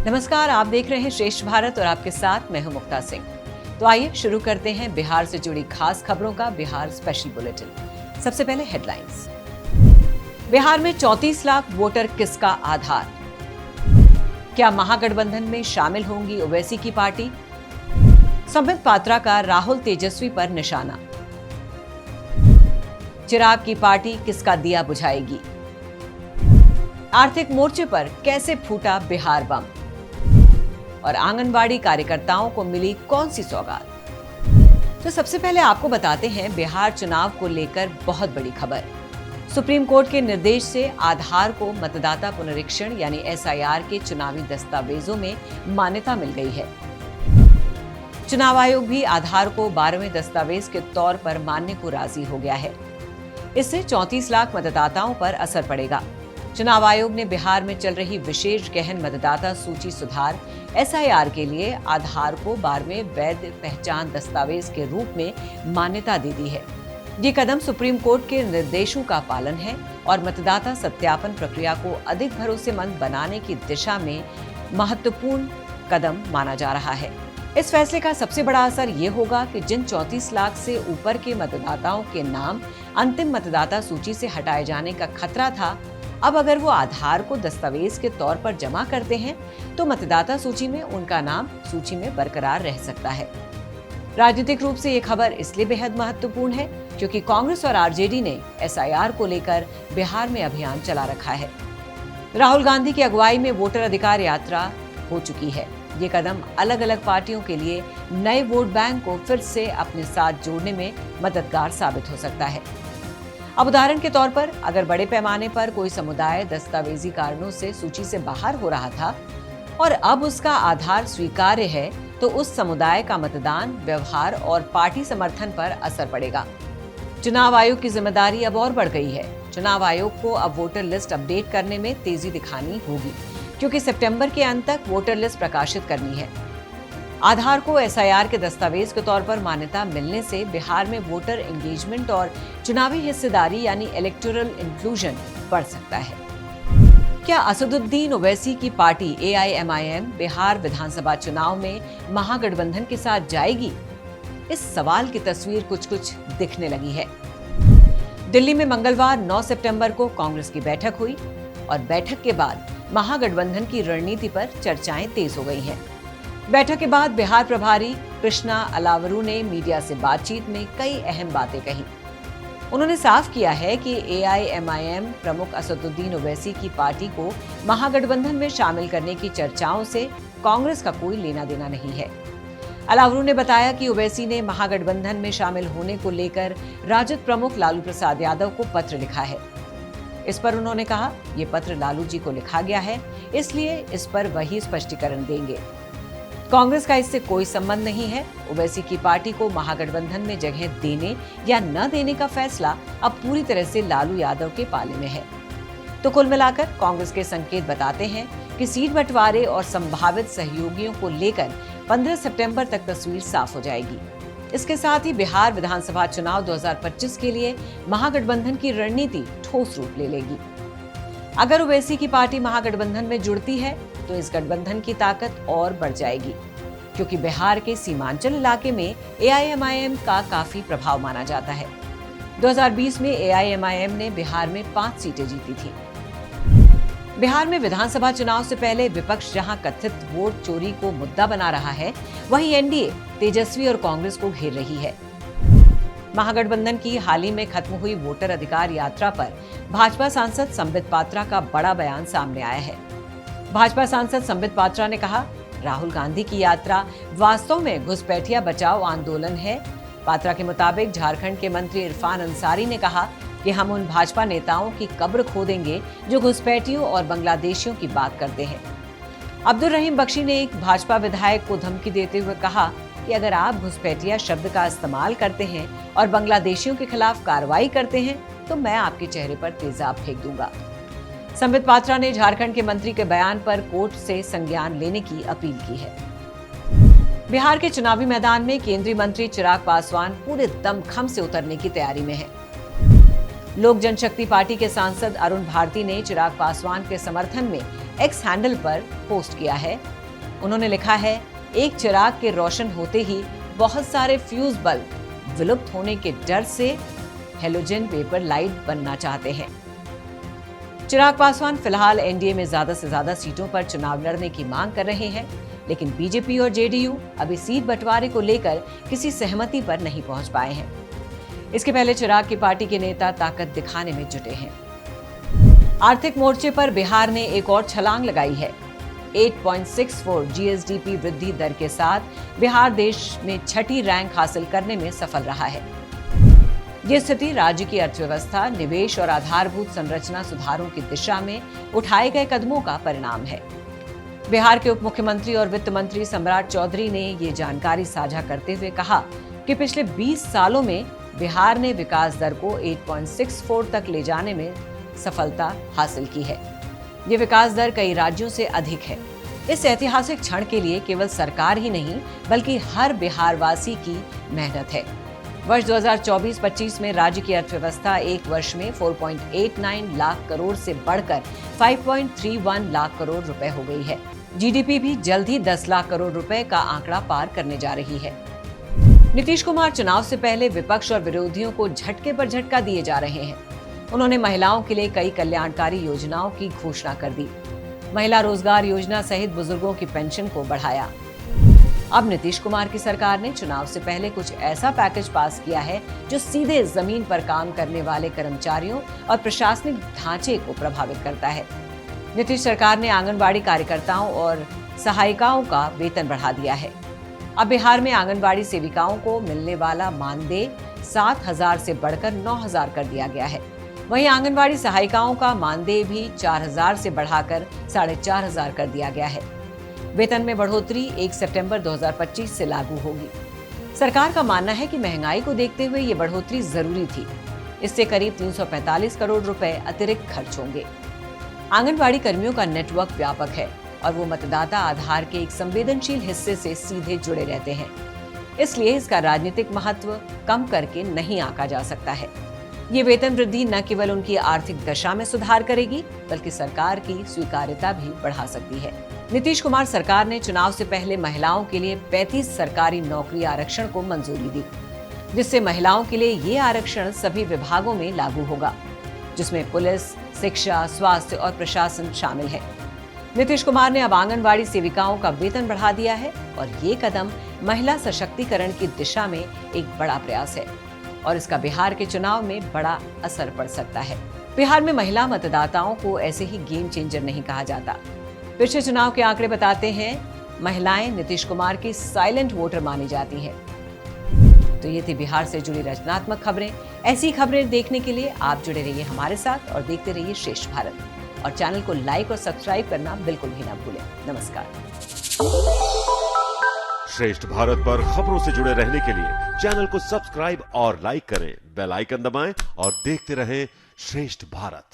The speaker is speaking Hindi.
नमस्कार, आप देख रहे हैं श्रेष्ठ भारत और आपके साथ मैं हूं मुक्ता सिंह। तो आइए शुरू करते हैं बिहार से जुड़ी खास खबरों का बिहार स्पेशल बुलेटिन। सबसे पहले हेडलाइंस। बिहार में 34 लाख वोटर किसका आधार? क्या महागठबंधन में शामिल होंगी ओवैसी की पार्टी? संबित पात्रा का राहुल तेजस्वी पर निशाना। चिराग की पार्टी किसका दिया बुझाएगी? आर्थिक मोर्चे पर कैसे फूटा बिहार बम? और आंगनवाड़ी कार्यकर्ताओं को मिली कौन सी सौगात? तो सबसे पहले आपको बताते हैं बिहार चुनाव को लेकर बहुत बड़ी खबर। सुप्रीम कोर्ट के निर्देश से आधार को मतदाता पुनरीक्षण यानी एसआईआर के चुनावी दस्तावेजों में मान्यता मिल गई है। चुनाव आयोग भी आधार को 12वें दस्तावेज के तौर पर मानने को राजी हो गया है। इससे 34 लाख मतदाताओं पर असर पड़ेगा। चुनाव आयोग ने बिहार में चल रही विशेष गहन मतदाता सूची सुधार एसआईआर के लिए आधार को 12वें वैध पहचान दस्तावेज के रूप में मान्यता दे दी है। ये कदम सुप्रीम कोर्ट के निर्देशों का पालन है और मतदाता सत्यापन प्रक्रिया को अधिक भरोसेमंद बनाने की दिशा में महत्वपूर्ण कदम माना जा रहा है। इस फैसले का सबसे बड़ा असर ये होगा कि जिन 34 लाख से ऊपर के मतदाताओं के नाम अंतिम मतदाता सूची से हटाए जाने का खतरा था, अब अगर वो आधार को दस्तावेज के तौर पर जमा करते हैं तो मतदाता सूची में उनका नाम सूची में बरकरार रह सकता है। राजनीतिक रूप से ये खबर इसलिए बेहद महत्वपूर्ण है क्योंकि कांग्रेस और आरजेडी ने एसआईआर को लेकर बिहार में अभियान चला रखा है। राहुल गांधी की अगुवाई में वोटर अधिकार यात्रा हो चुकी है। ये कदम अलग अलग पार्टियों के लिए नए वोट बैंक को फिर से अपने साथ जोड़ने में मददगार साबित हो सकता है। अब उदाहरण के तौर पर अगर बड़े पैमाने पर कोई समुदाय दस्तावेजी कारणों से सूची से बाहर हो रहा था और अब उसका आधार स्वीकार्य है तो उस समुदाय का मतदान, व्यवहार और पार्टी समर्थन पर असर पड़ेगा। चुनाव आयोग की जिम्मेदारी अब और बढ़ गई है। चुनाव आयोग को अब वोटर लिस्ट अपडेट करने में तेजी दिखानी होगी क्योंकि सितंबर के अंत तक वोटर लिस्ट प्रकाशित करनी है। आधार को एसआईआर के दस्तावेज के तौर पर मान्यता मिलने से बिहार में वोटर एंगेजमेंट और चुनावी हिस्सेदारी यानी इलेक्टोरल इंक्लूजन बढ़ सकता है। क्या असदुद्दीन ओवैसी की पार्टी एआईएमआईएम बिहार विधानसभा चुनाव में महागठबंधन के साथ जाएगी? इस सवाल की तस्वीर कुछ दिखने लगी है। दिल्ली में मंगलवार 9 सितंबर को कांग्रेस की बैठक हुई और बैठक के बाद महागठबंधन की रणनीति पर चर्चाएं तेज हो गई हैं। बैठक के बाद बिहार प्रभारी कृष्णा अलावरू ने मीडिया से बातचीत में कई अहम बातें कही। उन्होंने साफ किया है कि एआईएमआईएम प्रमुख असदुद्दीन ओवैसी की पार्टी को महागठबंधन में शामिल करने की चर्चाओं से कांग्रेस का कोई लेना देना नहीं है। अलावरू ने बताया कि ओवैसी ने महागठबंधन में शामिल होने को लेकर राजद प्रमुख लालू प्रसाद यादव को पत्र लिखा है। इस पर उन्होंने कहा, ये पत्र लालू जी को लिखा गया है, इसलिए इस पर वही स्पष्टीकरण देंगे। कांग्रेस का इससे कोई संबंध नहीं है। ओवैसी की पार्टी को महागठबंधन में जगह देने या न देने का फैसला अब पूरी तरह से लालू यादव के पाले में है। तो कुल मिलाकर कांग्रेस के संकेत बताते हैं कि सीट बंटवारे और संभावित सहयोगियों को लेकर 15 सितंबर तक तस्वीर साफ हो जाएगी। इसके साथ ही बिहार विधानसभा चुनाव 2025 के लिए महागठबंधन की रणनीति ठोस रूप ले लेगी। अगर ओवैसी की पार्टी महागठबंधन में जुड़ती है तो इस गठबंधन की ताकत और बढ़ जाएगी क्योंकि बिहार के सीमांचल इलाके में एआईएमआईएम का काफी प्रभाव माना जाता है। 2020 में एआईएमआईएम ने बिहार में 5 सीटें जीती थी। बिहार में विधानसभा चुनाव से पहले विपक्ष जहां कथित वोट चोरी को मुद्दा बना रहा है, वहीं एनडीए तेजस्वी और कांग्रेस को घेर रही है। महागठबंधन की हाल ही में खत्म हुई वोटर अधिकार यात्रा पर भाजपा सांसद संबित पात्रा का बड़ा बयान सामने आया है। भाजपा सांसद संबित पात्रा ने कहा, राहुल गांधी की यात्रा वास्तव में घुसपैठिया बचाओ आंदोलन है। पात्रा के मुताबिक झारखंड के मंत्री इरफान अंसारी ने कहा कि हम उन भाजपा नेताओं की कब्र खोदेंगे जो घुसपैठियों और बांग्लादेशियों की बात करते हैं। अब्दुल रहीम बख्शी ने एक भाजपा विधायक को धमकी देते हुए कहा कि अगर आप घुसपैठिया शब्द का इस्तेमाल करते हैं और बांग्लादेशियों के खिलाफ कार्रवाई करते हैं तो मैं आपके चेहरे पर तेजाब फेंक दूंगा। संबित पात्रा ने झारखंड के मंत्री के बयान पर कोर्ट से संज्ञान लेने की अपील की है। बिहार के चुनावी मैदान में केंद्रीय मंत्री चिराग पासवान पूरे दमखम से उतरने की तैयारी में है। लोक जनशक्ति पार्टी के सांसद अरुण भारती ने चिराग पासवान के समर्थन में एक्स हैंडल पर पोस्ट किया है। उन्होंने लिखा है, एक चिराग के रोशन होते ही बहुत सारे फ्यूज बल्ब विलुप्त होने के डर से हेलोजन पेपर लाइट बनना चाहते हैं। चिराग पासवान फिलहाल एनडीए में ज्यादा से ज्यादा सीटों पर चुनाव लड़ने की मांग कर रहे हैं, लेकिन बीजेपी और जेडीयू अभी सीट बंटवारे को लेकर किसी सहमति पर नहीं पहुंच पाए हैं। इसके पहले चिराग की पार्टी के नेता ताकत दिखाने में जुटे हैं। आर्थिक मोर्चे पर बिहार ने एक और छलांग लगाई है। 8.64 जीएसडीपी वृद्धि दर के साथ बिहार देश में छठी रैंक हासिल करने में सफल रहा है। ये स्थिति राज्य की अर्थव्यवस्था, निवेश और आधारभूत संरचना सुधारों की दिशा में उठाए गए कदमों का परिणाम है। बिहार के उप मुख्यमंत्री और वित्त मंत्री सम्राट चौधरी ने ये जानकारी साझा करते हुए कहा कि पिछले 20 सालों में बिहार ने विकास दर को 8.64 तक ले जाने में सफलता हासिल की है। ये विकास दर कई राज्यों से अधिक है। इस ऐतिहासिक क्षण के लिए केवल सरकार ही नहीं बल्कि हर बिहारवासी की मेहनत है। वर्ष 2024-25 में राज्य की अर्थव्यवस्था एक वर्ष में 4.89 लाख करोड़ से बढ़कर 5.31 लाख करोड़ रुपए हो गई है। जीडीपी भी जल्द ही 10 लाख करोड़ रुपए का आंकड़ा पार करने जा रही है। नीतीश कुमार चुनाव से पहले विपक्ष और विरोधियों को झटके पर झटका दिए जा रहे हैं। उन्होंने महिलाओं के लिए कई कल्याणकारी योजनाओं की घोषणा कर दी। महिला रोजगार योजना सहित बुजुर्गों की पेंशन को बढ़ाया। अब नीतीश कुमार की सरकार ने चुनाव से पहले कुछ ऐसा पैकेज पास किया है जो सीधे जमीन पर काम करने वाले कर्मचारियों और प्रशासनिक ढांचे को प्रभावित करता है। नीतीश सरकार ने आंगनबाड़ी कार्यकर्ताओं और सहायिकाओं का वेतन बढ़ा दिया है। अब बिहार में आंगनबाड़ी सेविकाओं को मिलने वाला मानदेय 7,000 से बढ़कर 9,000 कर दिया गया है। वहीं आंगनबाड़ी सहायिकाओं का मानदेय भी 4,000 से बढ़ाकर 4,500 कर दिया गया है। वेतन में बढ़ोतरी 1 सितंबर 2025 से लागू होगी। सरकार का मानना है कि महंगाई को देखते हुए ये बढ़ोतरी जरूरी थी। इससे करीब 345 करोड़ रुपए अतिरिक्त खर्च होंगे। आंगनबाड़ी कर्मियों का नेटवर्क व्यापक है और वो मतदाता आधार के एक संवेदनशील हिस्से से सीधे जुड़े रहते हैं। इसलिए इसका राजनीतिक महत्व कम करके नहीं आंका जा सकता है। ये वेतन वृद्धि न केवल उनकी आर्थिक दशा में सुधार करेगी बल्कि सरकार की स्वीकार्यता भी बढ़ा सकती है। नीतीश कुमार सरकार ने चुनाव से पहले महिलाओं के लिए 35 सरकारी नौकरी आरक्षण को मंजूरी दी, जिससे महिलाओं के लिए ये आरक्षण सभी विभागों में लागू होगा, जिसमें पुलिस, शिक्षा, स्वास्थ्य और प्रशासन शामिल है। नीतीश कुमार ने अब आंगनबाड़ी सेविकाओं का वेतन बढ़ा दिया है और ये कदम महिला सशक्तिकरण की दिशा में एक बड़ा प्रयास है और इसका बिहार के चुनाव में बड़ा असर पड़ सकता है। बिहार में महिला मतदाताओं को ऐसे ही गेम चेंजर नहीं कहा जाता। पिछले चुनाव के आंकड़े बताते हैं महिलाएं नीतीश कुमार की साइलेंट वोटर मानी जाती हैं। तो ये थी बिहार से जुड़ी रचनात्मक खबरें। ऐसी खबरें देखने के लिए आप जुड़े रहिए हमारे साथ और देखते रहिए श्रेष्ठ भारत। और चैनल को लाइक और सब्सक्राइब करना बिल्कुल भी ना भूलें। नमस्कार। श्रेष्ठ भारत पर खबरों से जुड़े रहने के लिए चैनल को सब्सक्राइब और लाइक करें, बेल आइकन दबाएं और देखते रहें श्रेष्ठ भारत।